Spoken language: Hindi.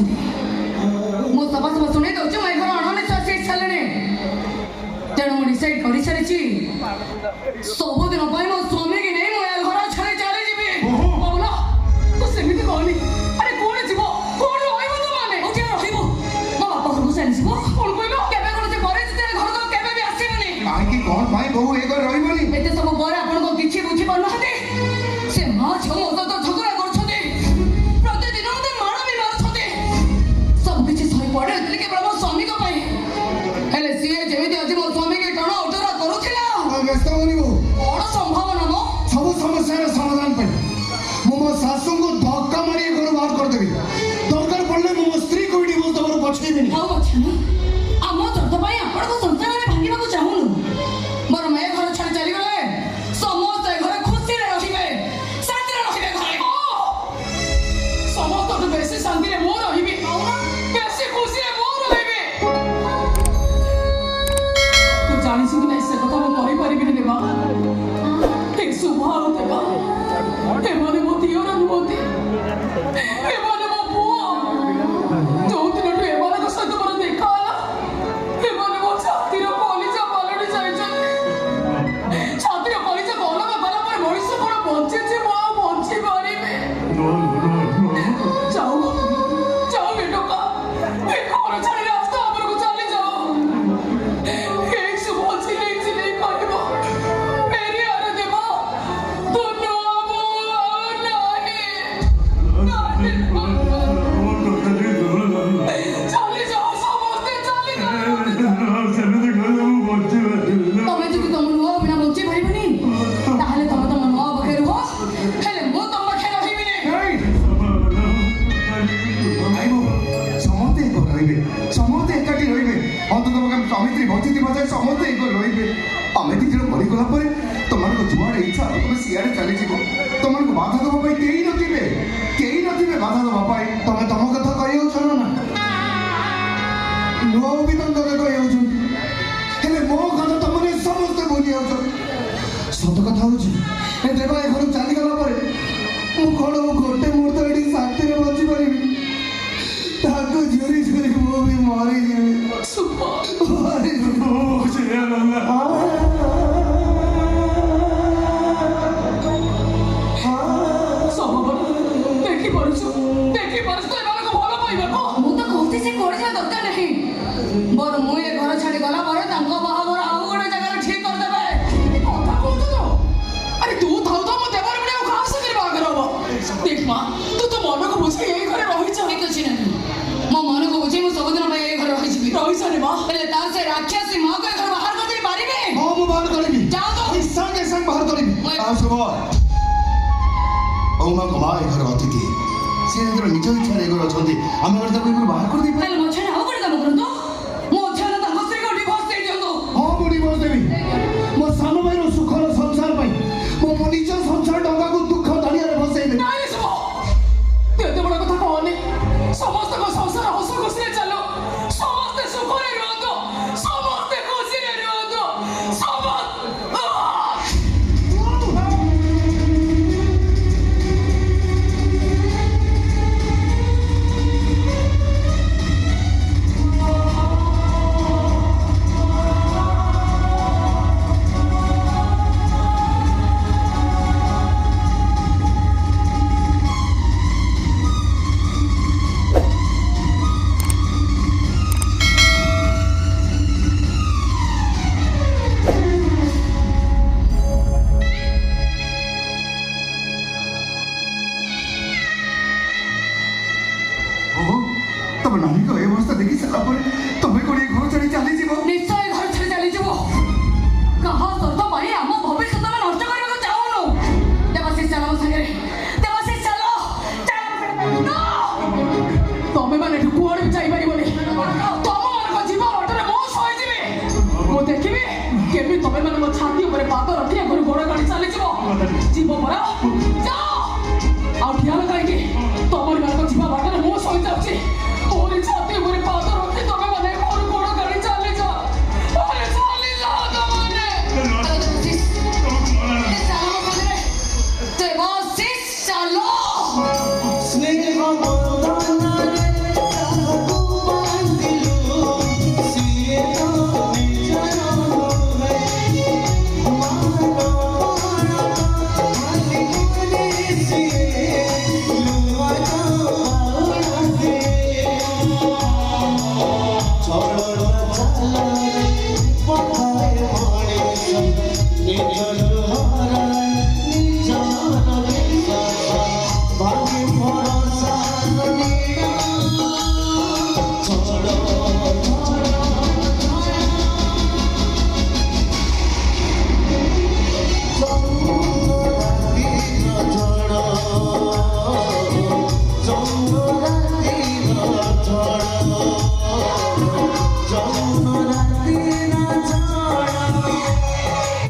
मो सफा सफा सुने दो मैं घर अणने से छाले तेणु मु डिसाइड कर सारी सब दिन मो स्वामी की नहीं मो घर छाड़ी चली जीवी बाबूला तू सेमिति कहनी अरे कोण जीव कोण रहइबो तू माने ओके रहइबो मो बापा घर को सेन जीव कोण कहलो केबे कोन से परिस्थिति घर को केबे भी आसीबनी काहे की कोन भाई बहु ए घर रहइबोनी एते सब बर आपन को किछि बुझी पर नहते से मां छ मो तो झगड़ा करछते प्रतिदिन मते मार भी मारछते सब किछि सही पड़े लेकिन केवल मो स्वामी को पई हेले सिए जेमिति अछि मो स्वामी के टणा उतरा करूथिला व्यस्त होनिबो बड़ संभावना मो सब समस्या समाधान पे मो सासू को धक्का मारी घर बाहर कर देबी दरकार पड़ले मो स्त्री को डिवोर्स दबर पछेबेनी हाउ अच्छा ना आमो दर्द पई आपण को संसार में भांगीबा को चाहुनु बर मैं घर छाड़ चली गले समस्त घर खुशी रे रहिबे शांति रे रहिबे घरे समस्त तो बेसी शांति रे मो रहिबी बेसी खुशी रे मो रहिबी तू जानि सुनि नै से कथा मो कहि परिबिनी देबा एक सुभाव देबा हे माने मो दियोर अनुमति हे माने मो पुओ जो दिन टु एवाला को सहित मोर देखा होला हे माने मो छातीर कलिजा पालटी जाइछन छातीर कलिजा गला गला पर मଣିଷ कोन बंचे जे मो बंची पारिबे जाओ जाओ बेटका ए घर छाड़ी रास्ता पर को चली जाओ एक सुबह चिले कहबो मेरी आरे देबो तू नो चली जाओ समस्ते चली तमे যদি তম নুয়া বিনা বঞ্চি পারিবনি তাহলে তমে তম নুয়া বকে রহ হেলে মো তম বকে রহিবিনি आइबो समते एक रहिबे समते एकाटी रहिबे अंत तो हम स्वामी बंची थी बजाय समते एक रहिबे आमे दी जण मरि गला परे तमन को जुआडे इच्छा तुम सियाडे चली जीवो तमन को बाधा दबा पई केही नथिबे बाधा दबा पई तमे तम कथा कहियो छनो ना नो भी तम कथा कहियो छु हेले मो कथा तमने समस्त बोली आउ सत कथा होछि ए देबा ए घर चली गला परे मु कोन गोटे मुहूर्त एडी शांति रे बंची परिबी ताको झुरी झुरी मो भी मरि जेबी सुपर मरि ओ से ना देखी परछु तो एबार को भलो पाइबा को मु तो कहते से कोड़ जा दरकार नहीं बर मु ए घर छाड़ी गला पर तांको बाहागर आउ गोटे जगह ठीक कर देबे कथा कहत तो अरे तू थाउ तो म देवर बने कहां से कर बागर हो देख मां तू तो मन को बुझे ए घरे रही छ ठीक अछि नहीं मो मन को बुझे मु सब दिन भाई ए घरे रही छी रही छ रे मां पहले ता से राक्षसी मां को घर बाहर कर दे पारिबे हां मु बाहर करबी जाओ तो संगे संग बाहर करबी आ सुबह औमा को मां घर अतिथि से निज इच्छा रे घर अछंती आमे घर तक बाहर कर दी पहले मो छना हो काम करतो मो छना ताको स्त्री को डिवोर्स दे दियो हां मु डिवोर्स देबी मो सानो भाई रो सुखर संसार पई मो निज संसार डंगा को दुख दानिया रे बसई दे नहीं सुबह तू एते बड़ा कथा कहनी समस्त को संसार हस खुशी रे चलो समस्त सुख रे रहतो समस्त खुशी रे रहतो समस्त तब नानी को ए अवस्था देखि सला पर तबे कोनी घर चली चली जीवो निश्चय घर छाड़ी चली जीवो कहा सर्त पाई हम भविष्य तमे नष्ट करबा को चाहूनु देवासी चलो संगे देवासी चलो तमे माने ठुकुआड़ भी जाई परिबोनी तम मन को जीवन अटरे मो सही जीवे मो देखिबी केबी तमे माने मो छाती ऊपर पाद रखिया कर गोड़ गाड़ी चली जीवो जीवो मरा जाओ आ ठिया लगाई के तमर मान को जीवा बाटे मो सही जाउची